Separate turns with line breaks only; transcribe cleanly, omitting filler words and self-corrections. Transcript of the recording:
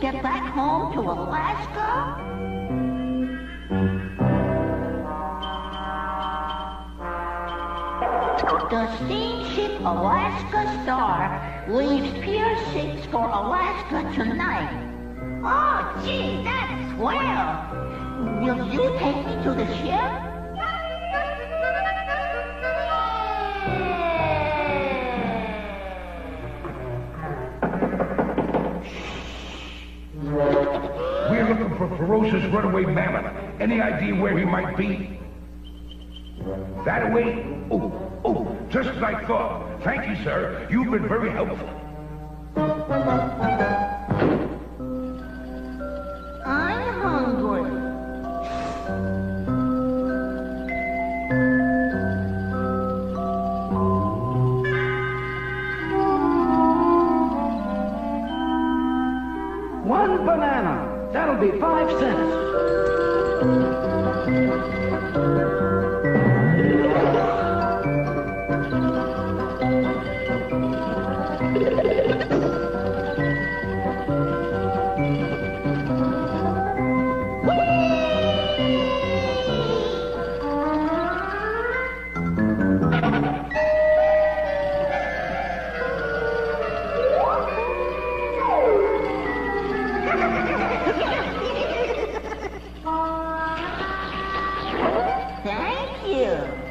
get back home to Alaska? The steamship Alaska Star leaves Pier 6 for Alaska tonight. Oh, gee, that's swell. Will you take me to the ship?
We're looking for ferocious runaway mammoth. Any idea where he might be? That way? Oh, just as I thought. Thank you, sir. You've been very helpful.
I'm hungry.
One banana. That'll be 5 cents.
Thank you.